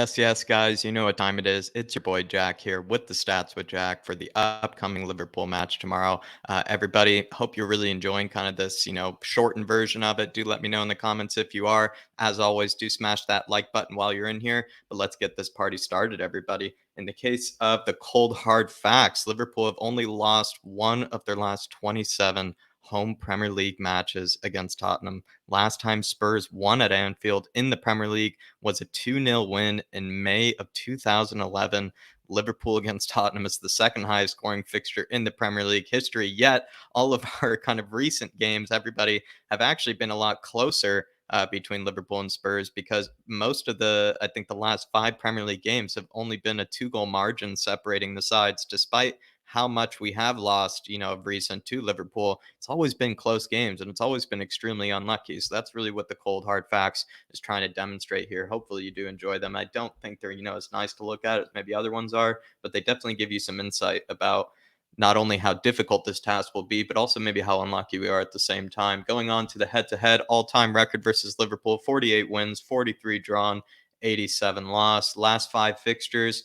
Yes, guys, you know what time it is. It's your boy Jack here with the stats with Jack for the upcoming Liverpool match tomorrow. Everybody, hope you're really enjoying kind of this, shortened version of it. Do let me know in the comments if you are. As always, do smash that like button while you're in here. But let's get this party started, everybody. In the case of the cold hard facts, Liverpool have only lost one of their last 27 home Premier League matches against Tottenham. Last time Spurs won at Anfield in the Premier League was a 2-0 win in May of 2011. Liverpool against Tottenham is the second highest scoring fixture in the Premier League history. Yet, all of our kind of recent games, everybody, have actually been a lot closer between Liverpool and Spurs because most of I think the last five Premier League games have only been a two-goal margin separating the sides, despite how much we have lost, of recent to Liverpool. It's always been close games and it's always been extremely unlucky. So that's really what the cold hard facts is trying to demonstrate here. Hopefully you do enjoy them. I don't think they're, as nice to look at as maybe other ones are, but they definitely give you some insight about not only how difficult this task will be, but also maybe how unlucky we are at the same time. Going on to the head-to-head all-time record versus Liverpool: 48 wins, 43 drawn, 87 lost. Last five fixtures,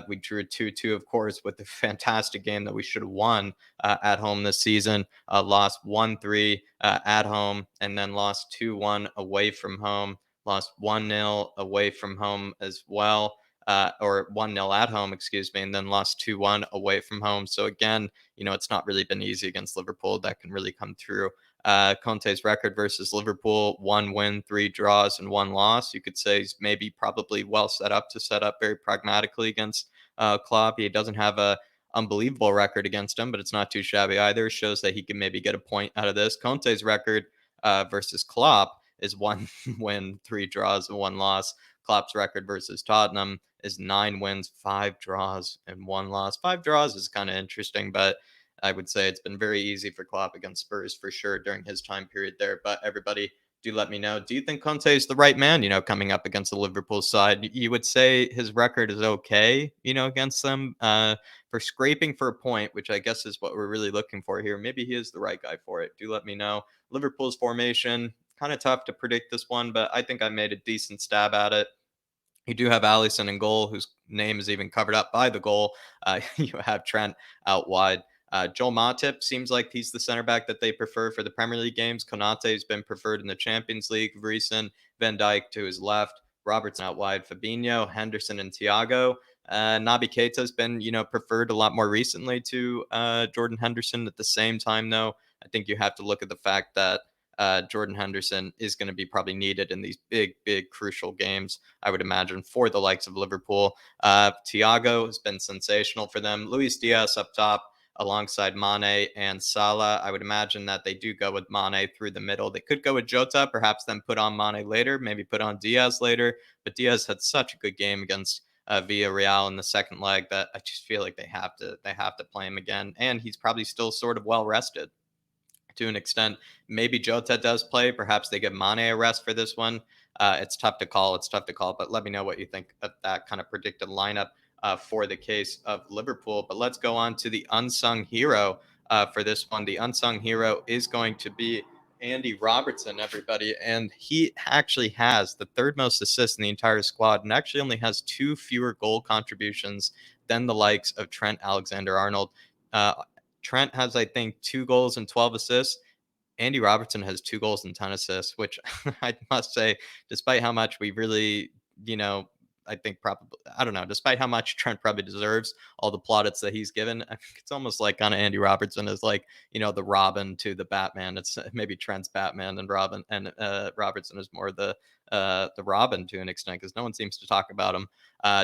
we drew 2-2, of course, with the fantastic game that we should have won at home this season. Lost 1-3 at home, and then lost 2-1 away from home. Lost 1-0 away from home as well, or 1-0 at home, excuse me, and then lost 2-1 away from home. So again, it's not really been easy against Liverpool. That can really come through. Conte's record versus Liverpool: 1 win, 3 draws, and 1 loss. You could say he's maybe probably well set up to set up very pragmatically against Klopp. He doesn't have a unbelievable record against him, but it's not too shabby either. Shows that he can maybe get a point out of this. Conte's record versus Klopp is 1 win, 3 draws, and 1 loss. Klopp's record versus Tottenham is 9 wins, 5 draws, and 1 loss. 5 draws is kind of interesting, but I would say it's been very easy for Klopp against Spurs for sure during his time period there. But everybody, do let me know. Do you think Conte is the right man, coming up against the Liverpool side? You would say his record is okay, against them for scraping for a point, which I guess is what we're really looking for here. Maybe he is the right guy for it. Do let me know. Liverpool's formation, kind of tough to predict this one, but I think I made a decent stab at it. You do have Allison in goal, whose name is even covered up by the goal. You have Trent out wide. Joel Matip seems like he's the center back that they prefer for the Premier League games. Konate has been preferred in the Champions League of recent. Van Dijk to his left. Robertson out wide. Fabinho, Henderson, and Thiago. Naby Keita has been, preferred a lot more recently to Jordan Henderson. At the same time, though, I think you have to look at the fact that Jordan Henderson is going to be probably needed in these big, crucial games, I would imagine, for the likes of Liverpool. Thiago has been sensational for them. Luis Diaz up top alongside Mane and Salah. I would imagine that they do go with Mane through the middle. They could go with Jota, perhaps then put on Mane later, maybe put on Diaz later. But Diaz had such a good game against Villarreal in the second leg that I just feel like they have to play him again. And he's probably still sort of well rested to an extent. Maybe Jota does play. Perhaps they give Mane a rest for this one. It's tough to call. But let me know what you think of that kind of predicted lineup for the case of Liverpool. But let's go on to the unsung hero for this one. The unsung hero is going to be Andy Robertson, everybody. And he actually has the third most assists in the entire squad and actually only has two fewer goal contributions than the likes of Trent Alexander-Arnold. Uh, Trent has, I think, 2 goals and 12 assists. Andy Robertson has 2 goals and 10 assists, which I must say, despite how much we really, you know, I think probably, I don't know, despite how much Trent probably deserves all the plaudits that he's given, I think it's almost like kind of Andy Robertson is like, the Robin to the Batman. It's maybe Trent's Batman and Robin, and Robertson is more the Robin to an extent because no one seems to talk about him.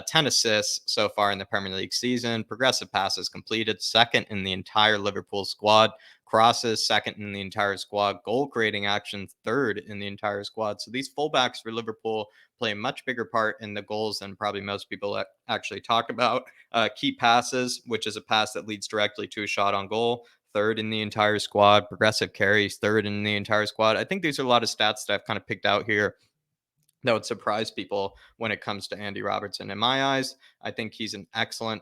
10 assists so far in the Premier League season. Progressive passes completed, second in the entire Liverpool squad. Crosses, second in the entire squad. Goal creating action, third in the entire squad. So these fullbacks for Liverpool play a much bigger part in the goals than probably most people actually talk about. Key passes, which is a pass that leads directly to a shot on goal, third in the entire squad. Progressive carries, third in the entire squad. I think these are a lot of stats that I've kind of picked out here that would surprise people when it comes to Andy Robertson. In my eyes, I think he's an excellent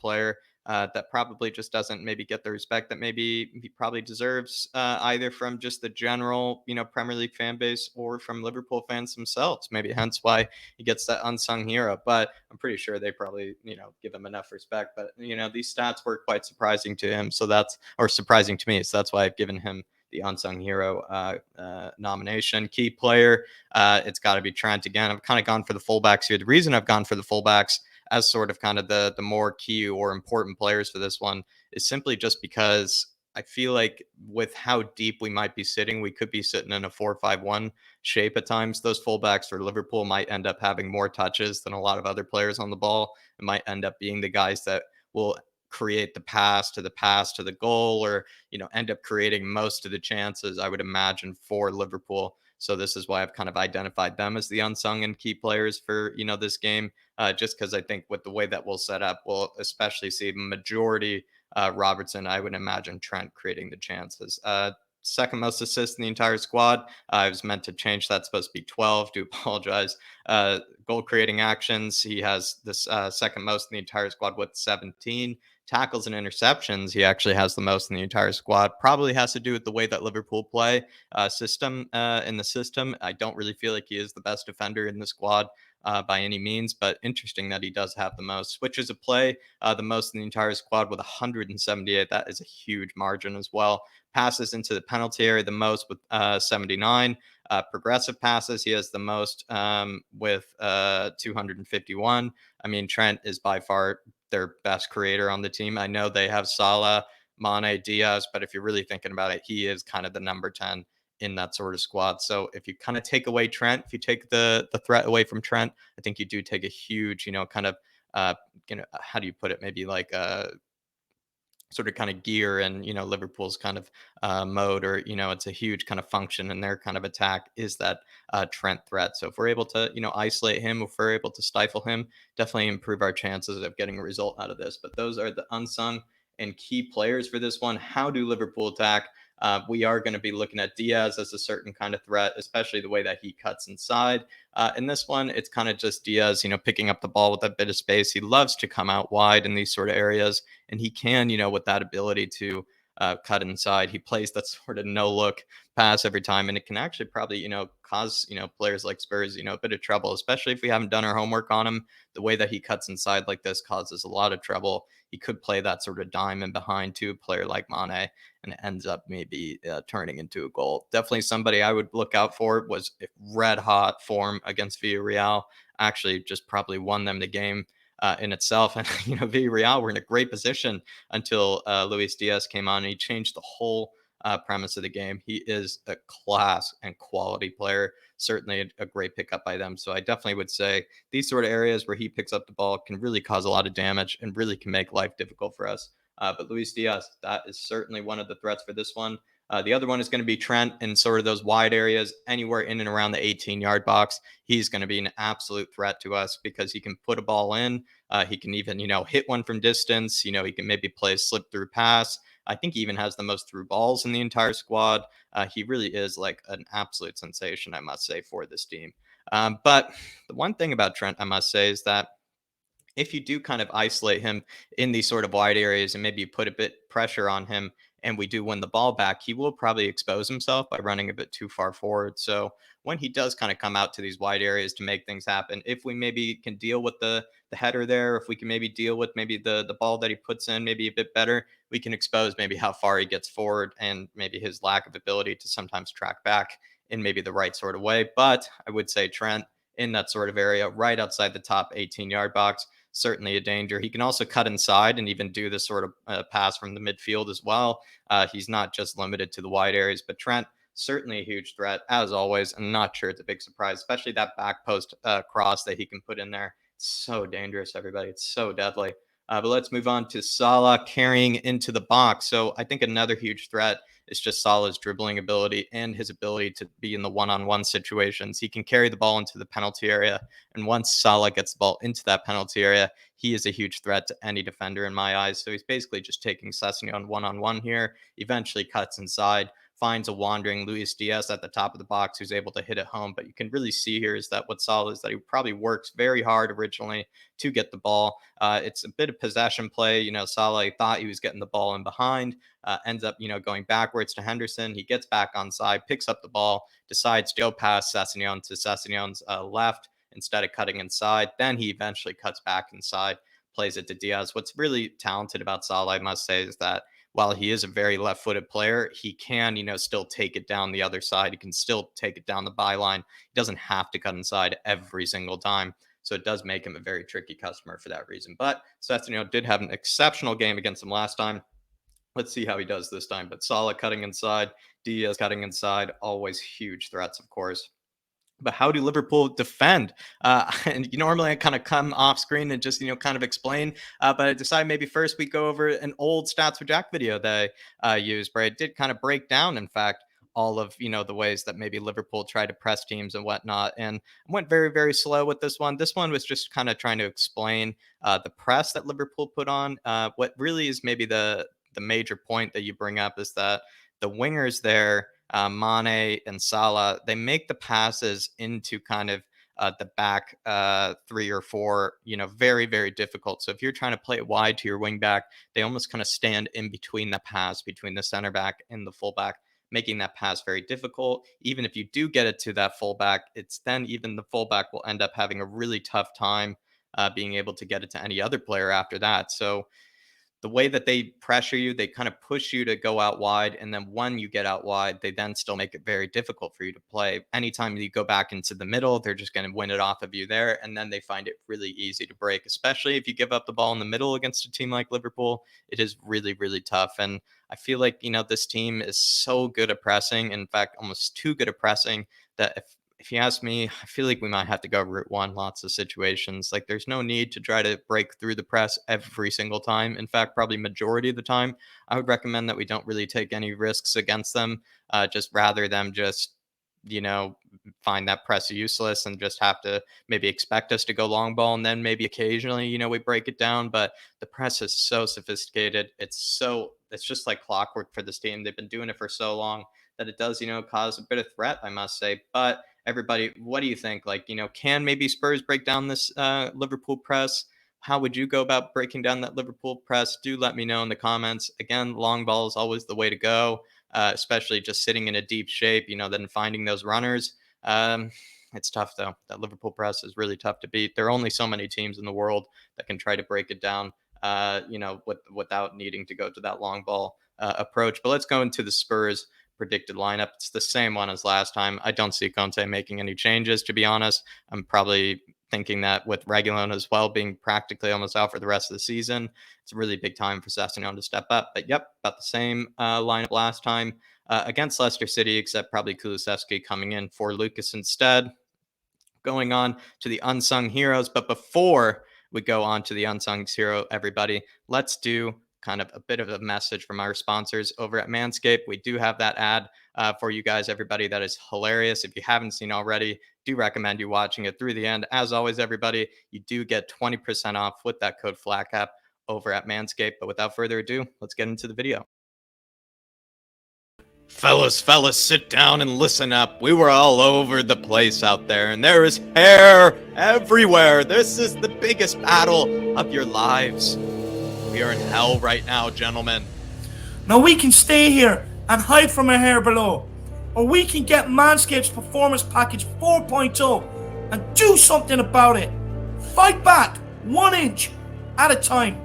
player. that probably just doesn't maybe get the respect that maybe he probably deserves, either from just the general, Premier League fan base or from Liverpool fans themselves. Maybe hence why he gets that unsung hero. But I'm pretty sure they probably, give him enough respect. But these stats were quite surprising to him, so that's or surprising to me. So that's why I've given him the unsung hero nomination. Key player, it's got to be Trent again. I've kind of gone for the fullbacks here. The reason I've gone for the fullbacks as sort of kind of the more key or important players for this one is simply just because I feel like with how deep we might be sitting, we could be sitting in a 4-5-1 shape at times. Those fullbacks for Liverpool might end up having more touches than a lot of other players on the ball. It might end up being the guys that will create the pass to the goal, or end up creating most of the chances, I would imagine, for Liverpool. So this is why I've kind of identified them as the unsung and key players for this game, just because I think with the way that we'll set up, we'll especially see majority Robertson. I would imagine Trent creating the chances. Second most assists in the entire squad. I was meant to change that. It's supposed to be 12. Do apologize. Goal creating actions. He has this second most in the entire squad with 17. Tackles and interceptions. He actually has the most in the entire squad. Probably has to do with the way that Liverpool play system in the system. I don't really feel like he is the best defender in the squad by any means, but interesting that he does have the most switches of play, the most in the entire squad with 178. That is a huge margin as well. Passes into the penalty area, the most with 79. Progressive passes, he has the most with 251. I mean, Trent is by far their best creator on the team. I know they have Salah, Mane, Diaz, but if you're really thinking about it, he is kind of the number 10 in that sort of squad. So if you kind of take away Trent, if you take the threat away from Trent, I think you do take a huge, kind of how do you put it? Maybe like sort of kind of gear and Liverpool's kind of mode, or it's a huge kind of function in their kind of attack is that Trent threat. So if we're able to isolate him, if we're able to stifle him, definitely improve our chances of getting a result out of this. But those are the unsung and key players for this one. How do Liverpool attack? We are going to be looking at Diaz as a certain kind of threat, especially the way that he cuts inside. In this one, it's kind of just Diaz, picking up the ball with a bit of space. He loves to come out wide in these sort of areas, and he can, with that ability to cut inside. He plays that sort of no look pass every time, and it can actually probably, cause, players like Spurs, a bit of trouble, especially if we haven't done our homework on him. The way that he cuts inside like this causes a lot of trouble. He could play that sort of diamond behind to a player like Mane, and it ends up maybe turning into a goal. Definitely somebody I would look out for. Was red hot form against Villarreal. Actually, just probably won them the game in itself. And Villarreal were in a great position until Luis Diaz came on, and he changed the whole premise of the game. He is a class and quality player. Certainly a great pickup by them. So I definitely would say these sort of areas where he picks up the ball can really cause a lot of damage and really can make life difficult for us. But Luis Diaz, that is certainly one of the threats for this one. The other one is going to be Trent in sort of those wide areas, anywhere in and around the 18-yard box. He's going to be an absolute threat to us because he can put a ball in. He can even, hit one from distance. He can maybe play a slip through pass. I think he even has the most through balls in the entire squad. He really is like an absolute sensation, I must say, for this team. But the one thing about Trent, I must say, is that if you do kind of isolate him in these sort of wide areas and maybe you put a bit pressure on him and we do win the ball back, he will probably expose himself by running a bit too far forward. So when he does kind of come out to these wide areas to make things happen, if we maybe can deal with the header there, if we can maybe deal with maybe the ball that he puts in maybe a bit better, we can expose maybe how far he gets forward and maybe his lack of ability to sometimes track back in maybe the right sort of way. But I would say Trent in that sort of area, right outside the top 18-yard box, certainly a danger. He can also cut inside and even do this sort of pass from the midfield as well. He's not just limited to the wide areas, but Trent, certainly a huge threat, as always. I'm not sure it's a big surprise, especially that back post cross that he can put in there. It's so dangerous, everybody. It's so deadly. But let's move on to Salah carrying into the box. So I think another huge threat is just Salah's dribbling ability and his ability to be in the one-on-one situations. He can carry the ball into the penalty area, and once Salah gets the ball into that penalty area, he is a huge threat to any defender in my eyes. So he's basically just taking Sessegnon one-on-one here, eventually cuts inside, finds a wandering Luis Diaz at the top of the box who's able to hit it home. But you can really see here is that what Salah is that he probably works very hard originally to get the ball. It's a bit of possession play. Salah thought he was getting the ball in behind, ends up, going backwards to Henderson. He gets back on side, picks up the ball, decides to go past Sessegnon to Sessegnon's left instead of cutting inside. Then he eventually cuts back inside, plays it to Diaz. What's really talented about Salah, I must say, is that while he is a very left-footed player, he can, still take it down the other side. He can still take it down the byline. He doesn't have to cut inside every single time. So it does make him a very tricky customer for that reason. But Sessegnon did have an exceptional game against him last time. Let's see how he does this time. But Salah cutting inside, Diaz cutting inside, always huge threats, of course. But how do Liverpool defend? And normally I kind of come off screen and just, kind of explain. But I decided maybe first we go over an old Stats with Jack video that I used, where I did kind of break down, in fact, all of, the ways that maybe Liverpool tried to press teams and whatnot. And I went very, very slow with this one. This one was just kind of trying to explain the press that Liverpool put on. What really is maybe the major point that you bring up is that the wingers there, Mane and Salah, they make the passes into kind of the back 3 or 4, very, very difficult. So if you're trying to play it wide to your wing back, they almost kind of stand in between the pass between the center back and the fullback, making that pass very difficult. Even if you do get it to that fullback, it's then even the fullback will end up having a really tough time being able to get it to any other player after that. So the way that they pressure you, they kind of push you to go out wide. And then when you get out wide, they then still make it very difficult for you to play. Anytime you go back into the middle, they're just going to win it off of you there. And then they find it really easy to break, especially if you give up the ball in the middle against a team like Liverpool. It is really, really tough. And I feel like, this team is so good at pressing. In fact, almost too good at pressing that if you ask me, I feel like we might have to go route one lots of situations. Like there's no need to try to break through the press every single time. In fact, probably majority of the time, I would recommend that we don't really take any risks against them. Just rather than just, find that press useless and just have to maybe expect us to go long ball. And then maybe occasionally, we break it down. But the press is so sophisticated. It's just like clockwork for this team. They've been doing it for so long that it does, cause a bit of threat, I must say. But everybody, what do you think? Like, can maybe Spurs break down this Liverpool press? How would you go about breaking down that Liverpool press? Do let me know in the comments. Again, long ball is always the way to go, especially just sitting in a deep shape, then finding those runners. It's tough, though. That Liverpool press is really tough to beat. There are only so many teams in the world that can try to break it down, without needing to go to that long ball approach. But let's go into the Spurs predicted lineup. It's the same one as last time. I don't see Conte making any changes, to be honest. I'm probably thinking that with Reguilon as well being practically almost out for the rest of the season, it's a really big time for Sessegnon to step up. But yep, about the same lineup last time against Leicester City, except probably Kulusevski coming in for Lucas instead. Going on to the unsung heroes. But before we go on to the unsung hero, everybody, let's do kind of a bit of a message from our sponsors over at Manscaped. We do have that ad for you guys, everybody. That is hilarious. If you haven't seen already, do recommend you watching it through the end. As always, everybody, you do get 20% off with that code FLATCAP over at Manscaped. But without further ado, let's get into the video. Fellas, sit down and listen up. We were all over the place out there, and there is hair everywhere. This is the biggest battle of your lives. We are in hell right now, gentlemen. Now we can stay here and hide from our hair below, or we can get Manscaped's Performance Package 4.0 and do something about it. Fight back 1 inch at a time.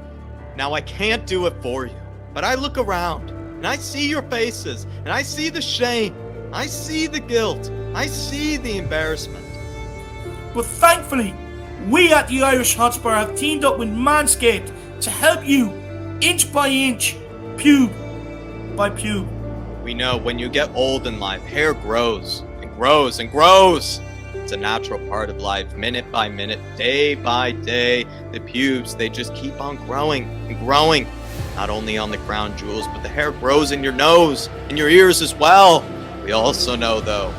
Now I can't do it for you, but I look around and I see your faces and I see the shame. I see the guilt. I see the embarrassment. But thankfully, we at the Irish Hotspur have teamed up with Manscaped to help you inch by inch, pube by pube. We know when you get old in life, hair grows and grows and grows. It's a natural part of life, minute by minute, day by day. The pubes, they just keep on growing and growing. Not only on the crown jewels, but the hair grows in your nose, in your ears as well. We also know, though,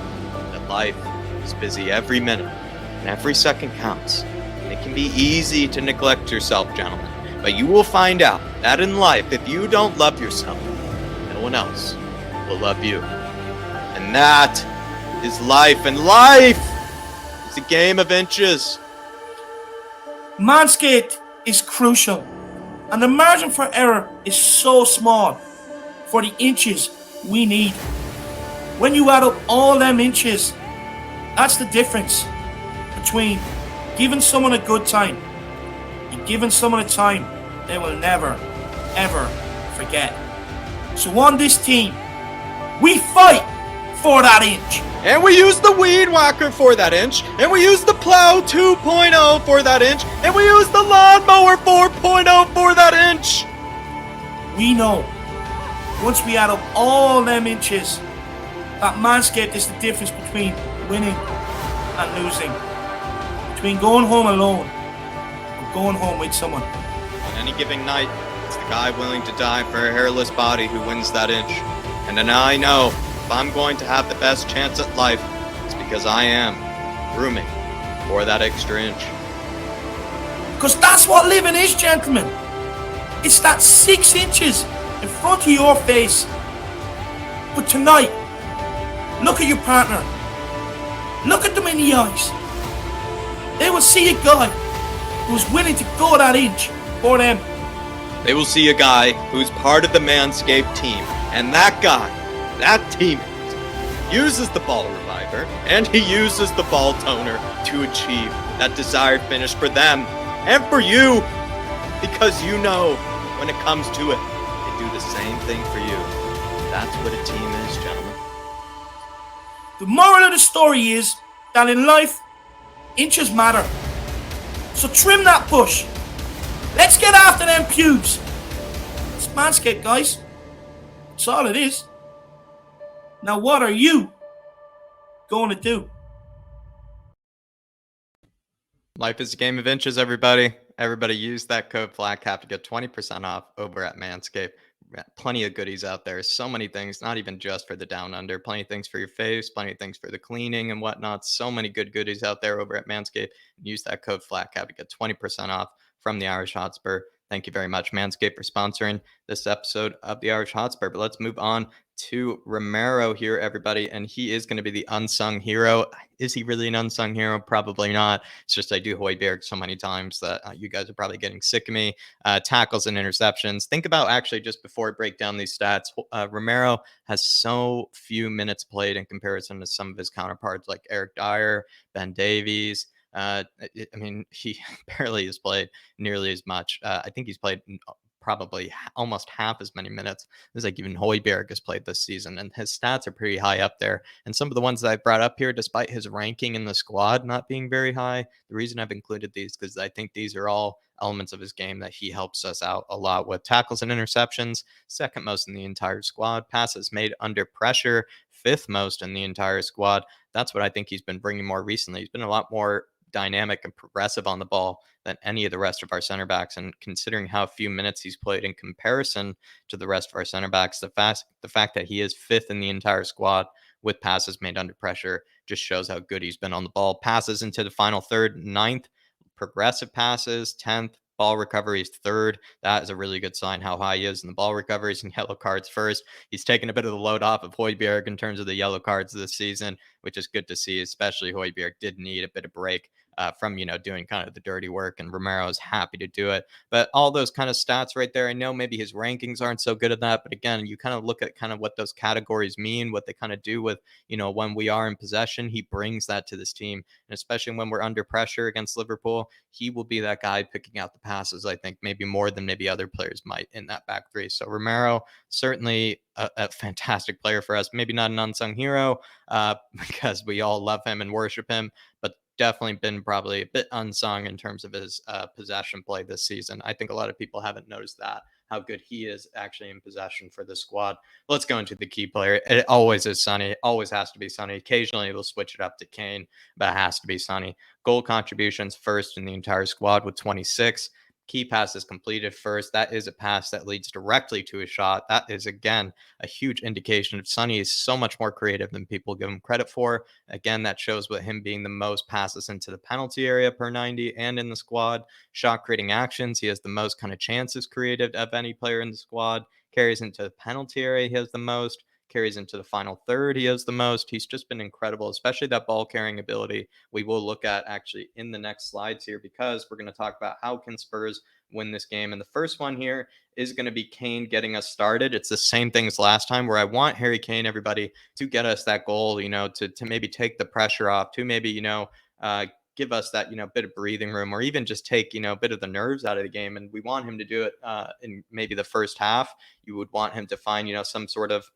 that life is busy every minute and every second counts. And it can be easy to neglect yourself, gentlemen. But you will find out that in life, if you don't love yourself, no one else will love you. And that is life. And life is a game of inches. Manscaped is crucial, and the margin for error is so small for the inches we need. When you add up all them inches, that's the difference between giving someone a good time and giving someone a time they will never, ever forget. So on this team, we fight for that inch. And we use the weed whacker for that inch. And we use the plow 2.0 for that inch. And we use the lawnmower 4.0 for that inch. We know, once we add up all them inches, that Manscaped is the difference between winning and losing. Between going home alone or going home with someone. On any given night, it's the guy willing to die for a hairless body who wins that inch. And then I know if I'm going to have the best chance at life, it's because I am grooming for that extra inch. Because that's what living is, gentlemen. It's that 6 inches in front of your face. But tonight, look at your partner. Look at them in the eyes. They will see a guy who's willing to go that inch for them. They will see a guy who's part of the Manscaped team. And that guy, that teammate, uses the ball reviver and he uses the ball toner to achieve that desired finish for them and for you. Because you know, when it comes to it, they do the same thing for you. That's what a team is, gentlemen. The moral of the story is that in life, inches matter. So trim that bush. Let's get after them pubes. It's Manscaped, guys. That's all it is. Now what are you going to do? Life is a game of inches, everybody. Everybody use that code FLATCAP to get 20% off over at Manscaped. Plenty of goodies out there. So many things, not even just for the down under. Plenty of things for your face, plenty of things for the cleaning and whatnot. So many good goodies out there over at Manscaped. Use that code FLATCAP to get 20% off from the Irish Hotspur. Thank you very much, Manscaped, for sponsoring this episode of the Irish Hotspur. But let's move on to Romero here, everybody. And he is going to be the unsung hero. Is he really an unsung hero? Probably not. It's just I do Højbjerg so many times that you guys are probably getting sick of me. Tackles and interceptions. Think about actually just before I break down these stats, Romero has so few minutes played in comparison to some of his counterparts like Eric Dyer, Ben Davies. I mean, he barely has played nearly as much. I think he's played probably almost half as many minutes as like even Højbjerg has played this season, and his stats are pretty high up there. And some of the ones that I brought up here, despite his ranking in the squad not being very high, the reason I've included these because I think these are all elements of his game that he helps us out a lot with. Tackles and interceptions, second most in the entire squad. Passes made under pressure, fifth most in the entire squad. That's what I think he's been bringing more recently. He's been a lot more dynamic and progressive on the ball than any of the rest of our center backs. And considering how few minutes he's played in comparison to the rest of our center backs, the fact that he is fifth in the entire squad with passes made under pressure just shows how good he's been on the ball. Passes into the final third, ninth. Progressive passes, 10th. Ball recoveries, third. That is a really good sign how high he is in the ball recoveries and yellow cards first. He's taken a bit of the load off of Højbjerg in terms of the yellow cards this season, which is good to see, especially Højbjerg did need a bit of break from, doing kind of the dirty work, and Romero is happy to do it. But all those kind of stats right there, I know maybe his rankings aren't so good at that, but again, you kind of look at kind of what those categories mean, what they kind of do with, when we are in possession, he brings that to this team. And especially when we're under pressure against Liverpool, he will be that guy picking out the passes, I think, maybe more than maybe other players might in that back three. So Romero, certainly a fantastic player for us. Maybe not an unsung hero because we all love him and worship him, but definitely been probably a bit unsung in terms of his possession play this season. I think a lot of people haven't noticed that, how good he is actually in possession for the squad. Let's go into the key player. It always is Sonny. It always has to be Sonny. Occasionally we'll switch it up to Kane, but it has to be Sonny. Goal contributions first in the entire squad with 26. Key passes completed first. That is a pass that leads directly to a shot. That is, again, a huge indication of Sonny is so much more creative than people give him credit for. Again, that shows with him being the most passes into the penalty area per 90 and in the squad. Shot creating actions, he has the most kind of chances created of any player in the squad. Carries into the penalty area, he has the most. carries into the final third. He has the most. He's just been incredible, especially that ball carrying ability. We will look at actually in the next slides here, because we're going to talk about how can Spurs win this game. And the first one here is going to be Kane getting us started. It's the same thing as last time, where I want Harry Kane, everybody, to get us that goal, to maybe take the pressure off, to maybe, uh, give us that, bit of breathing room, or even just take, a bit of the nerves out of the game. And we want him to do it in maybe the first half. You would want him to find, some sort of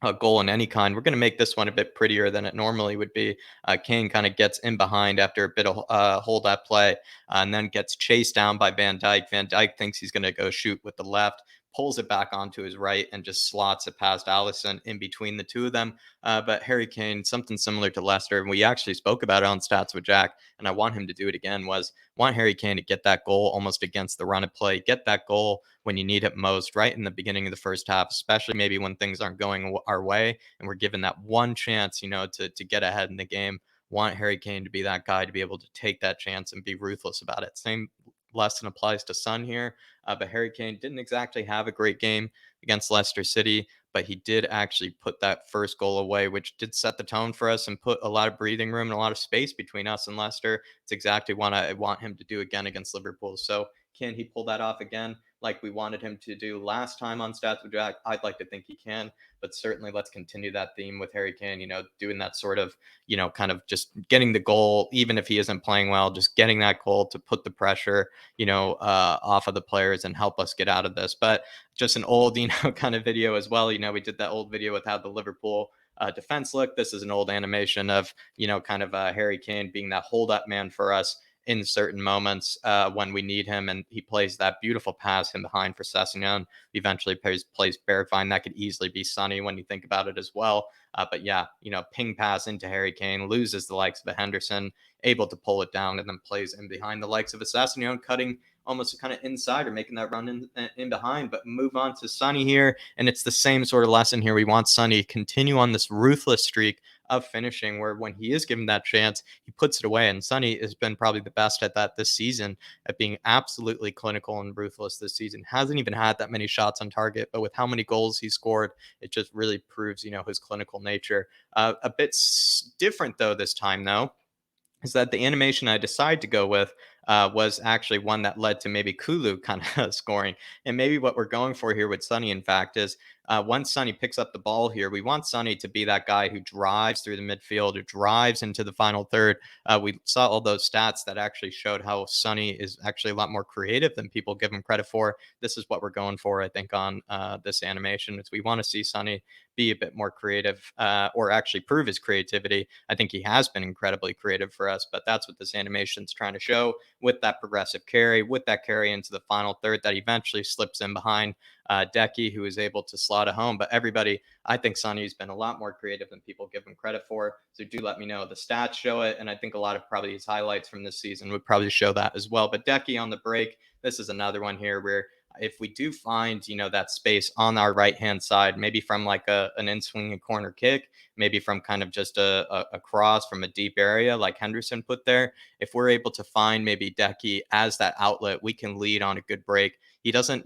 a goal in any kind. We're going to make this one a bit prettier than it normally would be. Kane kind of gets in behind after a bit of hold up play, and then gets chased down by Van Dijk. Van Dijk thinks he's going to go shoot with the left, pulls it back onto his right, and just slots it past Allison in between the two of them. But Harry Kane, something similar to Leicester, and we actually spoke about it on Stats with Jack, and I want him to do it again, was want Harry Kane to get that goal almost against the run of play, get that goal when you need it most, right in the beginning of the first half, especially maybe when things aren't going our way and we're given that one chance, to get ahead in the game. Want Harry Kane to be that guy, to be able to take that chance and be ruthless about it. Same lesson applies to Son here. But Harry Kane didn't exactly have a great game against Leicester City, but he did actually put that first goal away, which did set the tone for us and put a lot of breathing room and a lot of space between us and Leicester. It's exactly what I want him to do again against Liverpool. So can he pull that off again, like we wanted him to do last time on Stats with Jack? I'd like to think he can, but certainly let's continue that theme with Harry Kane, doing that sort of, kind of just getting the goal, even if he isn't playing well, just getting that goal to put the pressure, off of the players and help us get out of this. But just an old, kind of video as well. We did that old video with how the Liverpool defense look. This is an old animation of, kind of Harry Kane being that hold up man for us in certain moments when we need him. And he plays that beautiful pass in behind for Sessegnon. Eventually plays Bergwijn. That could easily be Sonny when you think about it as well. But yeah, ping pass into Harry Kane, loses the likes of a Henderson, able to pull it down, and then plays in behind the likes of a Sessegnon, cutting almost kind of inside or making that run in behind. But move on to Sonny here, and it's the same sort of lesson here. We want Sonny to continue on this ruthless streak of finishing, where when he is given that chance, he puts it away. And Sonny has been probably the best at that this season, at being absolutely clinical and ruthless this season. Hasn't even had that many shots on target, but with how many goals he scored, it just really proves, his clinical nature. A bit different though this time though, is that the animation I decided to go with was actually one that led to maybe Kulu kind of scoring. And maybe what we're going for here with Sonny, in fact, is once Sonny picks up the ball here, we want Sonny to be that guy who drives through the midfield, who drives into the final third. We saw all those stats that actually showed how Sonny is actually a lot more creative than people give him credit for. This is what we're going for, I think, on this animation. Is we want to see Sonny be a bit more creative, or actually prove his creativity. I think he has been incredibly creative for us, but that's what this animation is trying to show, with that progressive carry, with that carry into the final third that eventually slips in behind Decky, who is able to slot it home. But everybody, I think Sonny's been a lot more creative than people give him credit for. So do let me know. The stats show it, and I think a lot of probably his highlights from this season would probably show that as well. But Decky on the break, this is another one here where if we do find, that space on our right hand side, maybe from like an in swinging corner kick, maybe from kind of just a cross from a deep area like Henderson put there, if we're able to find maybe Decky as that outlet, we can lead on a good break. He doesn't,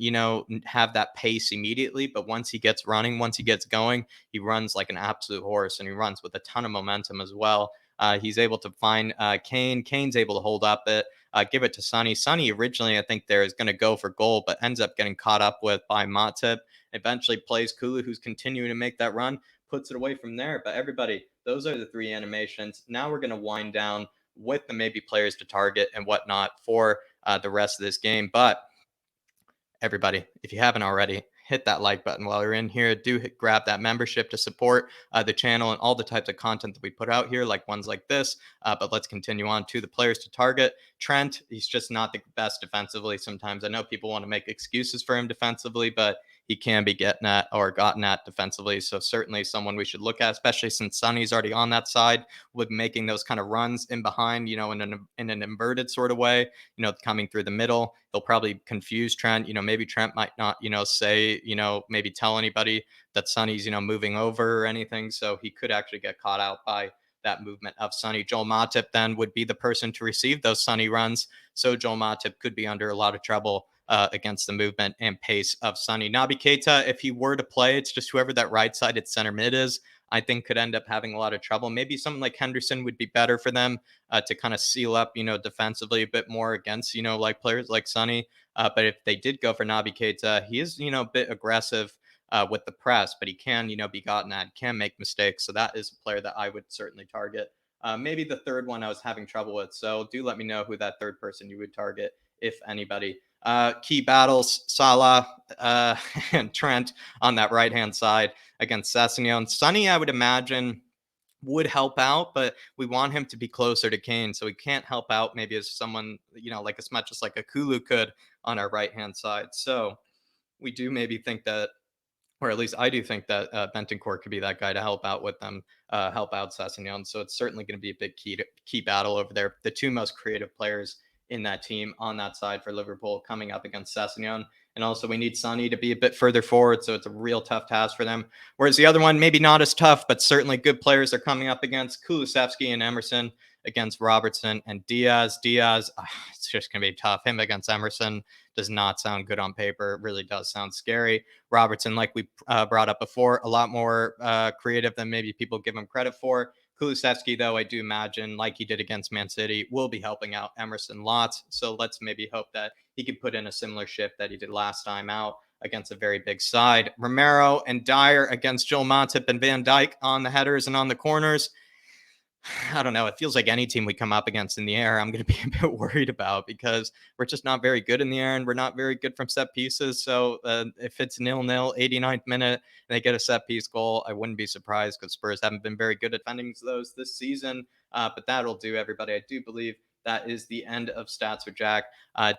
have that pace immediately, but once he gets running, once he gets going, he runs like an absolute horse, and he runs with a ton of momentum as well. He's able to find Kane. Kane's able to hold up it, give it to Sonny. Sonny originally, I think, there is going to go for goal, but ends up getting caught up with by Matip. Eventually plays Kulu, who's continuing to make that run, puts it away from there. But everybody, those are the three animations. Now we're going to wind down with the maybe players to target and whatnot for the rest of this game. But everybody, if you haven't already, hit that like button while you're in here. Grab that membership to support the channel and all the types of content that we put out here, like ones like this. But let's continue on to the players to target. Trent, he's just not the best defensively sometimes. I know people want to make excuses for him defensively, but he can be getting at or gotten at defensively. So certainly someone we should look at, especially since Sonny's already on that side with making those kind of runs in behind, in an inverted sort of way, coming through the middle. They'll probably confuse Trent. Maybe Trent might not, say, maybe tell anybody that Sonny's, moving over or anything. So he could actually get caught out by that movement of Sonny. Joel Matip then would be the person to receive those Sonny runs. So Joel Matip could be under a lot of trouble against the movement and pace of Sonny. Naby Keita, if he were to play, it's just whoever that right-sided center mid is, I think could end up having a lot of trouble. Maybe someone like Henderson would be better for them to kind of seal up, defensively a bit more against, like players like Sonny. But if they did go for Naby Keita, he is, a bit aggressive with the press, but he can, be gotten at, can make mistakes. So that is a player that I would certainly target. Maybe the third one I was having trouble with. So do let me know who that third person you would target, if anybody. Key battles, Salah and Trent on that right-hand side against Sessegnon. Sonny, I would imagine, would help out, but we want him to be closer to Kane. So he can't help out maybe as someone, like as much as like a Kulu could on our right-hand side. So we do maybe think that, or at least I do think that Bentancur could be that guy to help out with them, help out Sessegnon. So it's certainly going to be a big key battle over there. The two most creative players in that team on that side for Liverpool coming up against Sessegnon. And also we need Sonny to be a bit further forward, so it's a real tough task for them. Whereas the other one, maybe not as tough, but certainly good players they're coming up against. Kulusevski and Emerson against Robertson and Diaz. It's just going to be tough. Him against Emerson does not sound good on paper. It really does sound scary. Robertson, like we brought up before, a lot more creative than maybe people give him credit for. Kulusevski, though, I do imagine, like he did against Man City, will be helping out Emerson lots. So let's maybe hope that he can put in a similar shift that he did last time out against a very big side. Romero and Dyer against Joel Matip and Van Dijk on the headers and on the corners. I don't know. It feels like any team we come up against in the air, I'm going to be a bit worried about, because we're just not very good in the air and we're not very good from set pieces. So if it's 0-0, 89th minute, and they get a set piece goal, I wouldn't be surprised, because Spurs haven't been very good at defending those this season. But that'll do, everybody. I do believe that is the end of Stats with Jack.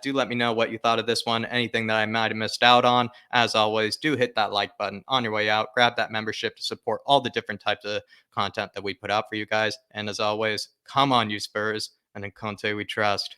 Do let me know what you thought of this one. Anything that I might have missed out on. As always, do hit that like button on your way out. Grab that membership to support all the different types of content that we put out for you guys. And as always, come on, you Spurs. And in Conte we trust.